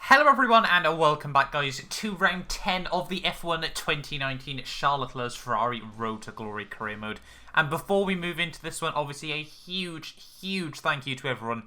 Hello everyone and welcome back guys to round 10 of the F1 2019 Charles Leclerc's Ferrari Road to Glory career mode. And before we move into this one, obviously a huge thank you to everyone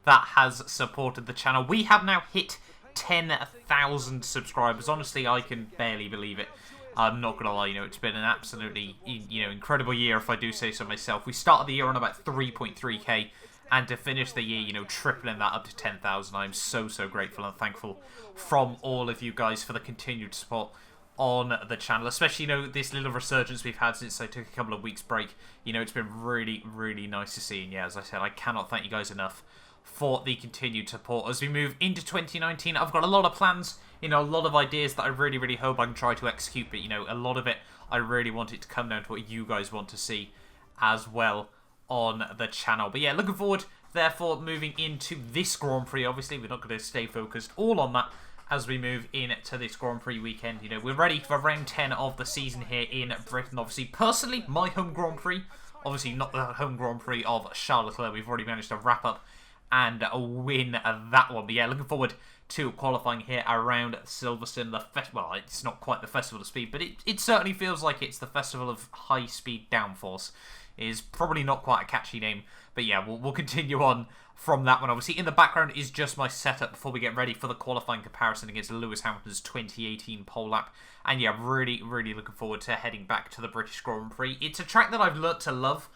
that has supported the channel. We have now hit 10,000 subscribers. Honestly, I can barely believe it. I'm not going to lie, it's been an absolutely, incredible year if I do say so myself. We started the year on about 3.3k. And to finish the year, tripling that up to 10,000, I'm so grateful and thankful from all of you guys for the continued support on the channel. Especially, this little resurgence we've had since I took a couple of weeks break. It's been really nice to see. And yeah, as I said, I cannot thank you guys enough for the continued support. As we move into 2019, I've got a lot of plans, a lot of ideas that I really hope I can try to execute. But, a lot of it, I really want it to come down to what you guys want to see as well on the channel. But yeah, looking forward therefore moving into this Grand Prix. Obviously we're not going to stay focused all on that as we move into this Grand Prix weekend. We're ready for round 10 of the season here in Britain. Obviously personally my home Grand Prix, obviously not the home Grand Prix of Charles Leclerc. We've already managed to wrap up and win that one. But yeah, looking forward to qualifying here around Silverstone. Well, it's not quite the Festival of Speed, but it certainly feels like it's the Festival of High Speed Downforce. Is probably not quite a catchy name, but yeah, we'll continue on from that one. Obviously, in the background is just my setup before we get ready for the qualifying comparison against Lewis Hamilton's 2018 pole lap. And yeah, really looking forward to heading back to the British Grand Prix. It's a track that I've learnt to love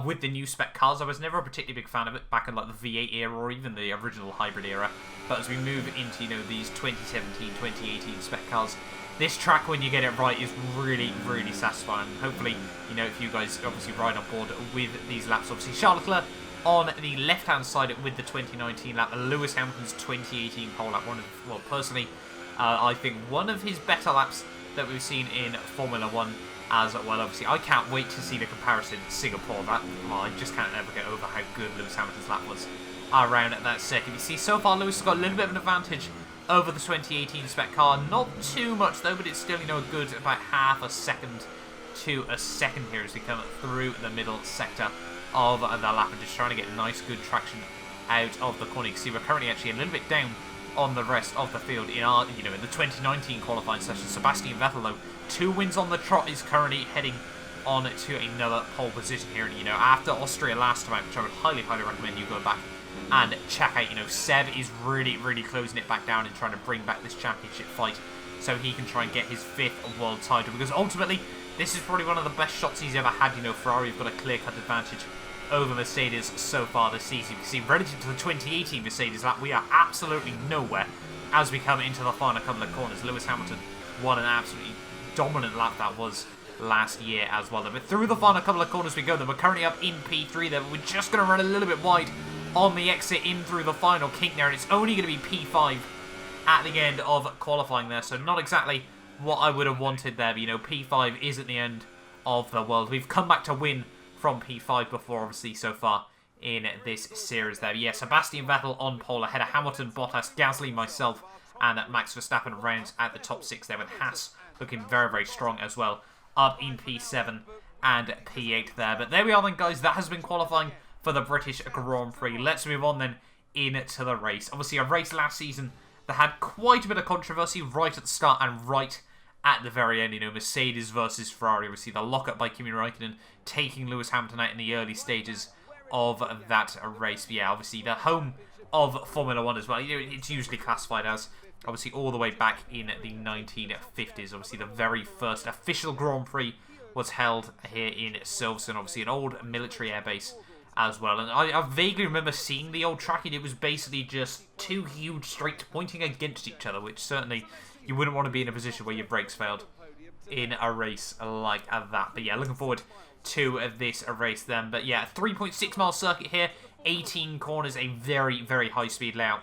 with the new spec cars. I was never a particularly big fan of it back in like the V8 era or even the original hybrid era. But as we move into these 2017, 2018 spec cars, this track, when you get it right, is really satisfying. Hopefully, if you guys obviously ride on board with these laps. Obviously, Charles Leclerc on the left-hand side with the 2019 lap, Lewis Hamilton's 2018 pole lap. Personally, I think one of his better laps that we've seen in Formula 1 as well. Obviously, I can't wait to see the comparison in Singapore. I just can't ever get over how good Lewis Hamilton's lap was around that second. You see, so far, Lewis has got a little bit of an advantage over the 2018 spec car. Not too much though, but it's still, a good about half a second to a second here as we come through the middle sector of the lap and just trying to get nice, good traction out of the corner. You can see we're currently actually a little bit down on the rest of the field in our, in the 2019 qualifying session. Sebastian Vettel though, 2 wins on the trot, is currently heading on to another pole position here. And after Austria last time out, which I would highly recommend you go back and check out, Seb is really closing it back down and trying to bring back this championship fight so he can try and get his 5th world title, because ultimately this is probably one of the best shots he's ever had. Ferrari have got a clear-cut advantage over Mercedes so far this season. You can see relative to the 2018 Mercedes lap, we are absolutely nowhere as we come into the final couple of corners. Lewis Hamilton won an absolutely dominant lap that was last year as well. But through the final couple of corners we go. We're currently up in P3 there, but we're just going to run a little bit wide on the exit in through the final kink there, and it's only going to be P5 at the end of qualifying there, so not exactly what I would have wanted there, but P5 isn't the end of the world. We've come back to win from P5 before, obviously, so far in this series there. Yeah, Sebastian Vettel on pole ahead of Hamilton, Bottas, Gasly, myself, and Max Verstappen rounds at the top 6 there, with Haas looking very strong as well, up in P7 and P8 there. But there we are then, guys, that has been qualifying for the British Grand Prix. Let's move on then into the race. Obviously, a race last season that had quite a bit of controversy right at the start and right at the very end. Mercedes versus Ferrari. Obviously, the lockup by Kimi Räikkönen taking Lewis Hamilton out in the early stages of that race. But yeah, obviously, the home of Formula 1 as well. It's usually classified as, obviously, all the way back in the 1950s. Obviously, the very first official Grand Prix was held here in Silverstone. Obviously, an old military airbase as well. And I vaguely remember seeing the old track, and it was basically just 2 huge straights pointing against each other, which certainly you wouldn't want to be in a position where your brakes failed in a race like that. But yeah, looking forward to this race then. But yeah, 3.6 mile circuit here, 18 corners, a very high speed layout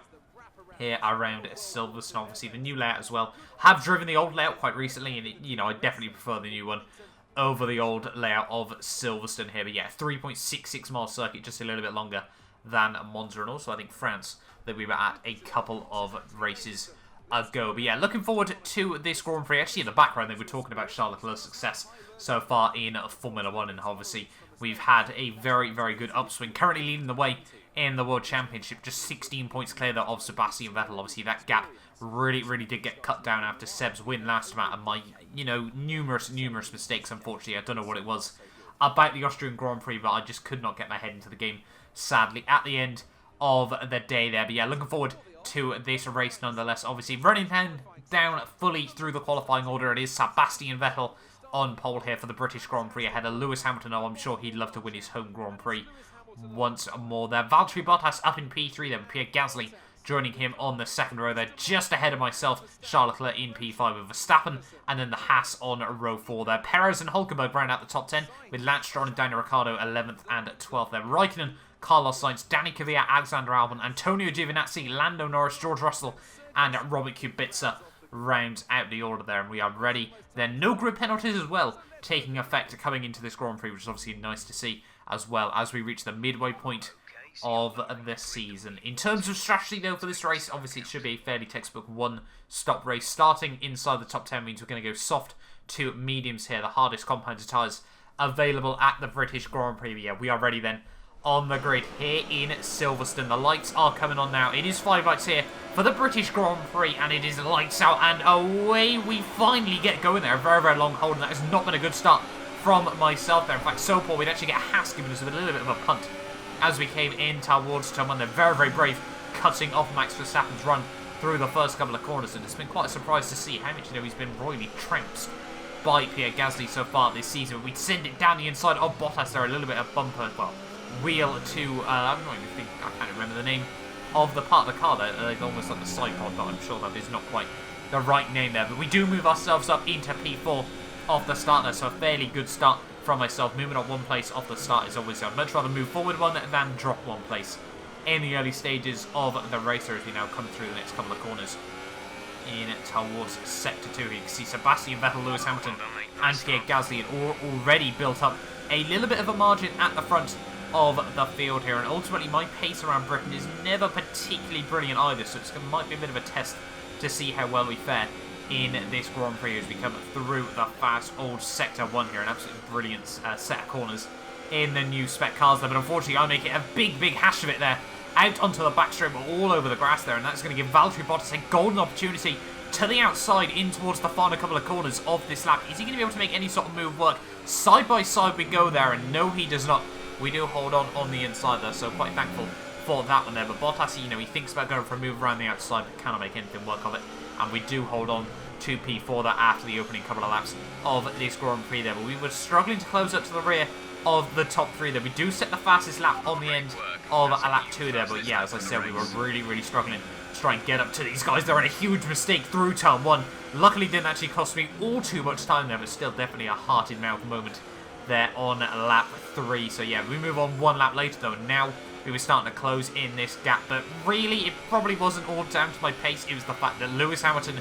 here around Silverstone. Obviously the new layout as well. Have driven the old layout quite recently, and I definitely prefer the new one over the old layout of Silverstone here. But yeah, 3.66 mile circuit, just a little bit longer than Monza, and also I think France that we were at a couple of races ago. But yeah, looking forward to this Grand Prix. Actually, in the background, they were talking about Charles Leclerc's success so far in Formula 1, and obviously we've had a very good upswing. Currently leading the way in the World Championship. Just 16 points clear there of Sebastian Vettel. Obviously, that gap really did get cut down after Seb's win last time out, and my, numerous mistakes, unfortunately. I don't know what it was about the Austrian Grand Prix, but I just could not get my head into the game, sadly, at the end of the day there. But yeah, looking forward to this race nonetheless. Obviously, running down fully through the qualifying order, it is Sebastian Vettel on pole here for the British Grand Prix ahead of Lewis Hamilton. Oh, I'm sure he'd love to win his home Grand Prix once more there. Valtteri Bottas up in P3 then, Pierre Gasly joining him on the second row there, just ahead of myself, Charles Leclerc in P5 with Verstappen, and then the Haas on row 4 there. Perez and Hulkenberg round out the top 10, with Lance Stroll and Daniel Ricciardo 11th and 12th there. Raikkonen, Carlos Sainz, Danny Kvyat, Alexander Albon, Antonio Giovinazzi, Lando Norris, George Russell, and Robert Kubica rounds out the order there, and we are ready. Then no grid penalties as well taking effect coming into this Grand Prix, which is obviously nice to see as well as we reach the midway point of the season. In terms of strategy though for this race, obviously it should be a fairly textbook one-stop race. Starting inside the top 10 means we're going to go soft to mediums here, the hardest compounded tyres available at the British Grand Prix. Yeah, we are ready then on the grid here in Silverstone. The lights are coming on now. It is 5 lights here for the British Grand Prix, and it is lights out, and away we finally get going there. A very long hold, and that has not been a good start from myself there. In fact, so poor we'd actually get Haas giving us a little bit of a punt as we came in towards turn 1. They're very brave, cutting off Max Verstappen's run through the first couple of corners, and it's been quite a surprise to see how much he's been royally trounced by Pierre Gasly so far this season. We'd send it down the inside of Bottas there, a little bit of bumper, well, wheel to, I can't remember the name of the part of the car there, almost like the side pod, but I'm sure that is not quite the right name there. But we do move ourselves up into P4 off the start there, so a fairly good start from myself. Moving up one place off the start is always, I'd much rather move forward one than drop one place in the early stages of the race as we now come through the next couple of corners in towards Sector 2. You can see Sebastian Vettel, Lewis Hamilton and Pierre Gasly had already built up a little bit of a margin at the front of the field here, and ultimately my pace around Britain is never particularly brilliant either, so it might be a bit of a test to see how well we fare in this Grand Prix as we come through the fast old Sector 1 here. An absolutely brilliant set of corners in the new spec cars there, but unfortunately I make it a big hash of it there, out onto the back straight, but all over the grass there, and that's going to give Valtteri Bottas a golden opportunity to the outside in towards the final couple of corners of this lap. Is he going to be able to make any sort of move work? Side by side we go there, and no, he does not. We do hold on the inside there, so quite thankful for that one there. But Bottas, he thinks about going for a move around the outside, but cannot make anything work of it. And we do hold on to P4 there after the opening couple of laps of this Grand Prix there. But we were struggling to close up to the rear of the top 3 there. We do set the fastest lap on the end of a lap 2 there. But yeah, as I said, we were really struggling to try and get up to these guys. They're in a huge mistake through turn 1. Luckily, didn't actually cost me all too much time there, but still definitely a heart-in-mouth moment there on lap 3. So yeah, we move on one lap later though, and now we were starting to close in this gap, but really it probably wasn't all down to my pace. It was the fact that Lewis Hamilton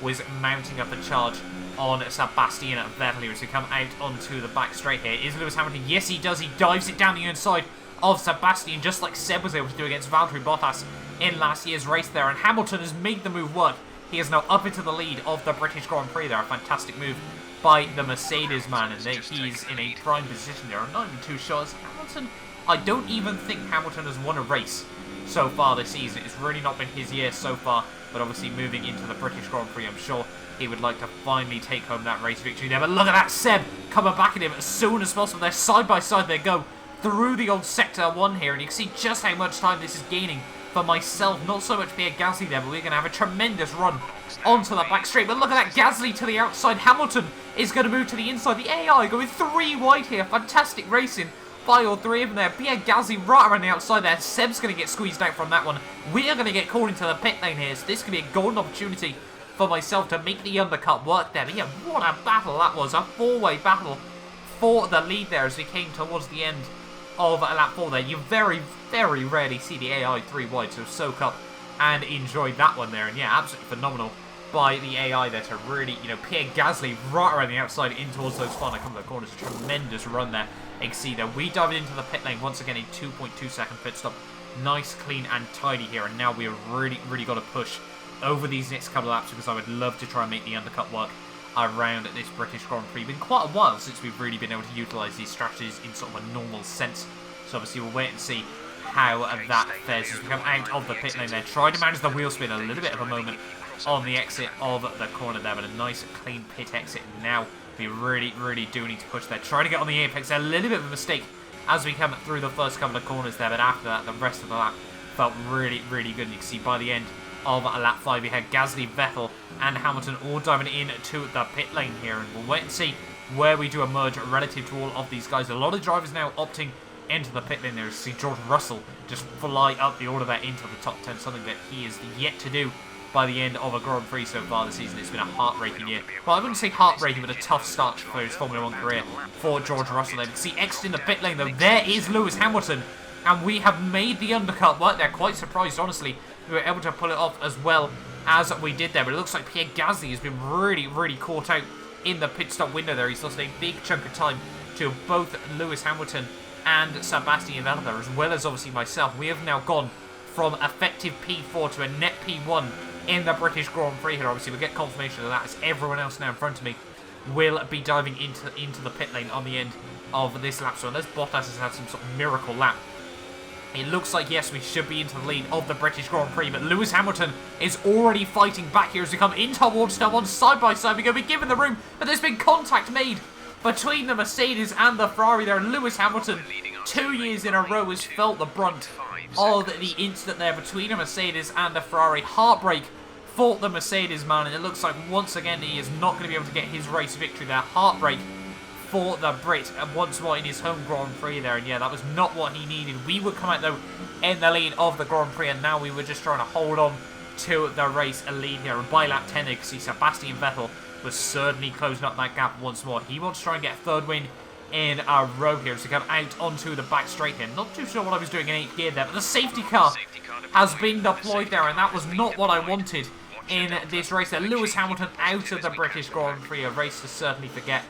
was mounting up a charge on Sebastian Vettel as we come out onto the back straight here. Is Lewis Hamilton? Yes, he does. He dives it down the inside of Sebastian, just like Seb was able to do against Valtteri Bottas in last year's race there, and Hamilton has made the move work. He is now up into the lead of the British Grand Prix there. A fantastic move by the Mercedes man, and he's in a prime position there. I'm not even too sure. Hamilton, I don't even think Hamilton has won a race so far this season. It's really not been his year so far, but obviously moving into the British Grand Prix, I'm sure he would like to finally take home that race victory there. But look at that, Seb coming back at him as soon as possible. They're side by side, they go through the old Sector 1 here, and you can see just how much time this is gaining for myself. Not so much Pierre Gasly there, but we're going to have a tremendous run onto the back straight. But look at that, Gasly to the outside. Hamilton is going to move to the inside. The AI going 3 wide here. Fantastic racing by all 3 of them there. Pierre Gasly right around the outside there. Seb's going to get squeezed out from that one. We are going to get called into the pit lane here, so this could be a golden opportunity for myself to make the undercut work there. But yeah, what a battle that was. A 4-way battle for the lead there as we came towards the end of lap 4 there. You very rarely see the AI 3 wide, so soak up and enjoy that one there. And yeah, absolutely phenomenal by the AI there to really, Pierre Gasly right around the outside in towards those final couple of corners. A tremendous run there. You can see that we dived into the pit lane once again, a 2.2 second pit stop. Nice, clean and tidy here, and now we've really got to push over these next couple of laps because I would love to try and make the undercut work around this British Grand Prix. Been quite a while since we've really been able to utilise these strategies in sort of a normal sense, so obviously we'll wait and see how that fares as we come out of the pit lane there. Trying to manage the wheel spin, a little bit of a moment on the exit of the corner there, but a nice clean pit exit now. We really, really do need to push there. Trying to get on the apex, a little bit of a mistake as we come through the first couple of corners there, but after that, the rest of the lap felt really, really good. And you can see by the end of lap 5, we had Gasly, Vettel, and Hamilton all diving into the pit lane here, and we'll wait and see where we do emerge relative to all of these guys. A lot of drivers now opting into the pit lane there. You see George Russell just fly up the order there into the top 10, something that he is yet to do by the end of a Grand Prix so far this season. It's been a heartbreaking year. Well, I wouldn't say heartbreaking, but a tough start for his Formula 1 career for George Russell there. You can see exiting the pit lane though. There is Lewis Hamilton, and we have made the undercut work there. Quite surprised, honestly, we were able to pull it off as well as we did there. But it looks like Pierre Gasly has been really, really caught out in the pit stop window there. He's lost a big chunk of time to both Lewis Hamilton and Sebastian Vettel, as well as obviously myself. We have now gone from effective P4 to a net P1 in the British Grand Prix here. Obviously, we'll get confirmation of that as everyone else now in front of me will be diving into the pit lane on the end of this lap. So unless Bottas has had some sort of miracle lap, it looks like, yes, we should be into the lead of the British Grand Prix, but Lewis Hamilton is already fighting back here as we come in towards turn 1, side by side. We're going to be given the room, but there's been contact made between the Mercedes and the Ferrari there. Lewis Hamilton, 2 years in a row, has felt the brunt of the incident there between a Mercedes and a Ferrari. Heartbreak for the Mercedes man, and it looks like once again he is not going to be able to get his race victory there. Heartbreak for the Brit once more in his home Grand Prix there, and yeah, that was not what he needed. We would come out though in the lead of the Grand Prix, and now we were just trying to hold on to the race lead here. And by lap 10, you can see Sebastian Vettel was certainly closing up that gap once more. He wants to try and get a third win in a row here as we come out onto the back straight here. Not too sure what I was doing in 8th gear there, but the safety car has been deployed there, and that was not what I wanted in this race there. Lewis Hamilton out of the British Grand Prix, a race to certainly forget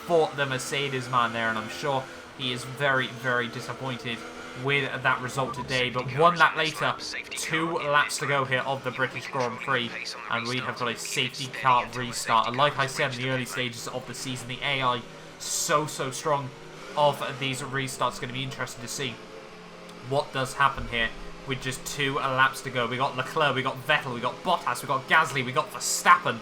for the Mercedes man there, and I'm sure he is very, very disappointed with that result today. But 1 lap later, 2 laps to go here of the British Grand Prix, and we have got a safety car restart. And like I said in the early stages of the season, the AI so strong of these restarts. Going to be interesting to see what does happen here with just 2 laps to go. We got Leclerc, we got Vettel, we got Bottas, we got Gasly, we got Verstappen,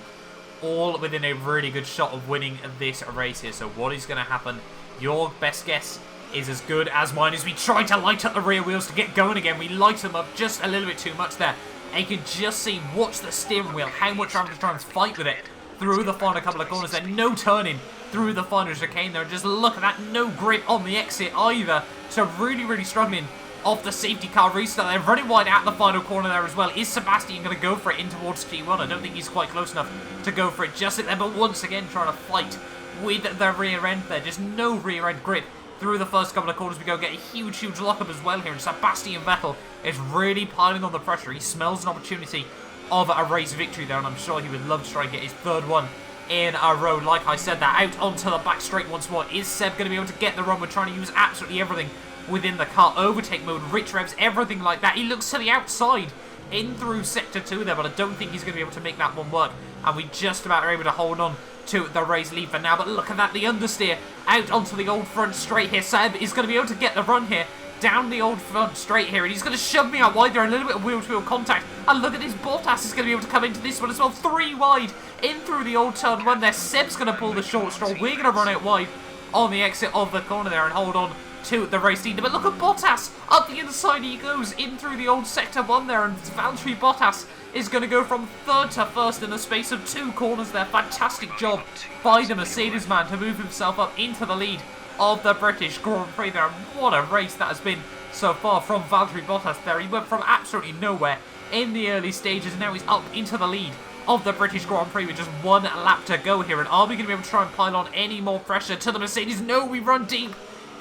all within a really good shot of winning this race here. So what is going to happen? Your best guess is as good as mine as we try to light up the rear wheels to get going again. We light them up just a little bit too much there, and you can just see, watch the steering wheel, how much I'm trying to fight with it through the final couple of corners there. No turning through the final chicane there. Just look at that, no grip on the exit either. So really struggling off the safety car restart. They're running wide at the final corner there as well. Is Sebastian going to go for it in towards T1? I don't think he's quite close enough to go for it just there, but once again trying to fight with the rear end there. Just no rear end grip through the first couple of corners. We go get a huge lockup as well here, and Sebastian Vettel is really piling on the pressure. He smells an opportunity of a race victory there, and I'm sure he would love to try and get his 3rd one in a row. Like I said, that out onto the back straight once more. Is Seb going to be able to get the run? We're trying to use absolutely everything within the car. Overtake mode, rich revs, everything like that. He looks to the outside in through sector 2 there, but I don't think he's going to be able to make that one work, and we just about are able to hold on to the race lead for now. But look at that, the understeer out onto the old front straight here. Seb is going to be able to get the run here down the old front straight here, and he's going to shove me out wide there. A little bit of wheel-to-wheel contact, and look at this, Bottas is going to be able to come into this one as well. 3 wide in through the old turn 1 there. Seb's going to pull the short straw. We're going to run out wide on the exit of the corner there and hold on to the race leader. But look at Bottas, up the inside he goes, in through the old sector 1 there, and Valtteri Bottas is going to go from 3rd to 1st in the space of 2 corners there. Fantastic job by the Mercedes man to move himself up into the lead of the British Grand Prix there. And what a race that has been so far from Valtteri Bottas there. He went from absolutely nowhere in the early stages, and now he's up into the lead of the British Grand Prix with just 1 lap to go here. And are we going to be able to try and pile on any more pressure to the Mercedes? No, we run deep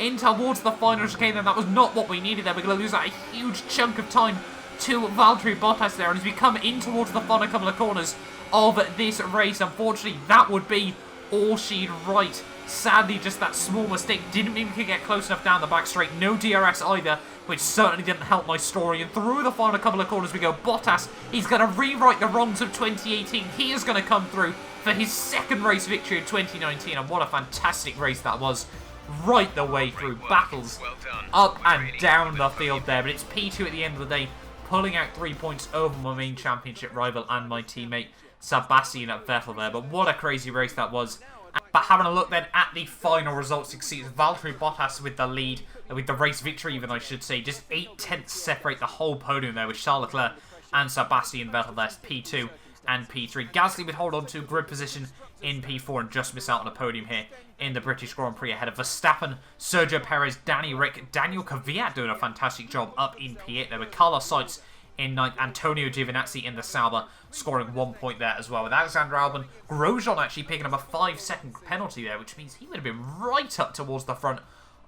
in towards the final chicane, and that was not what we needed there. We're going to lose out a huge chunk of time to Valtteri Bottas there, and as we come in towards the final couple of corners of this race, unfortunately that would be all she'd write. Sadly, just that small mistake didn't mean we could get close enough down the back straight. No DRS either, which certainly didn't help my story. And through the final couple of corners we go. Bottas, he's going to rewrite the wrongs of 2018. He is going to come through for his 2nd race victory in 2019, and what a fantastic race that was. right the way through, battles up and down the field there. But it's P2 at the end of the day, pulling out 3 points over my main championship rival and my teammate Sebastian Vettel there. But what a crazy race that was. But having a look then at the final results, you can see it's Valtteri Bottas with the lead, with the race victory even, I should say. Just 8/10 separate the whole podium there with Charles Leclerc and Sebastian Vettel there, P2 and P3. Gasly would hold on to grid position in P4 and just miss out on the podium here in the British Grand Prix ahead of Verstappen, Sergio Perez, Danny Rick, Daniel Kvyat doing a fantastic job up in P8 there with Carlos Sainz in 9th, Antonio Giovinazzi in the Sauber scoring 1 point there as well, with Alexander Albon, Grosjean actually picking up a 5-second penalty there, which means he would have been right up towards the front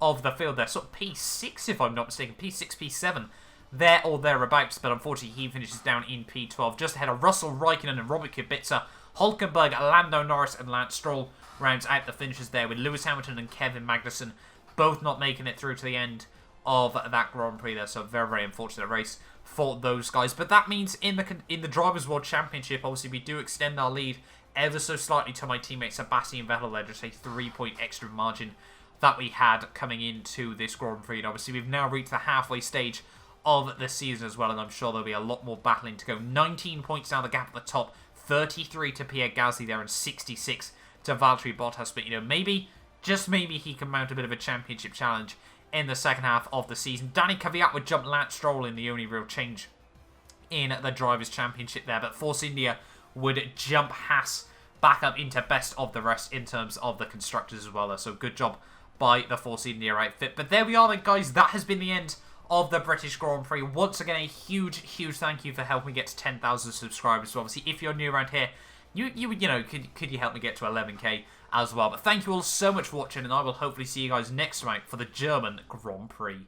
of the field there, sort of P6 if I'm not mistaken, P6, P7 there or thereabouts, but unfortunately he finishes down in P12, just ahead of Russell Raikkonen and Robert Kubica. Hulkenberg, Lando Norris and Lance Stroll rounds out the finishes there, with Lewis Hamilton and Kevin Magnussen both not making it through to the end of that Grand Prix there, so very, very unfortunate race for those guys. But that means in the Drivers' World Championship, obviously we do extend our lead ever so slightly to my teammate Sebastian Vettel there, just a 3-point extra margin that we had coming into this Grand Prix. And obviously we've now reached the halfway stage of the season as well, and I'm sure there'll be a lot more battling to go. 19 points down the gap at the top, 33 to Pierre Gasly there and 66 to Valtteri Bottas. But, you know, maybe, just maybe, he can mount a bit of a championship challenge in the second half of the season. Danny Kvyat would jump Lance Stroll in the only real change in the Drivers' Championship there. But Force India would jump Haas back up into best of the rest in terms of the constructors as well there. So good job by the Force India outfit. But there we are then, guys. That has been the end of the British Grand Prix. Once again, a huge, huge thank you for helping me get to 10,000 subscribers. So obviously, if you're new around here, you know, could you help me get to 11k as well? But thank you all so much for watching, and I will hopefully see you guys next time for the German Grand Prix.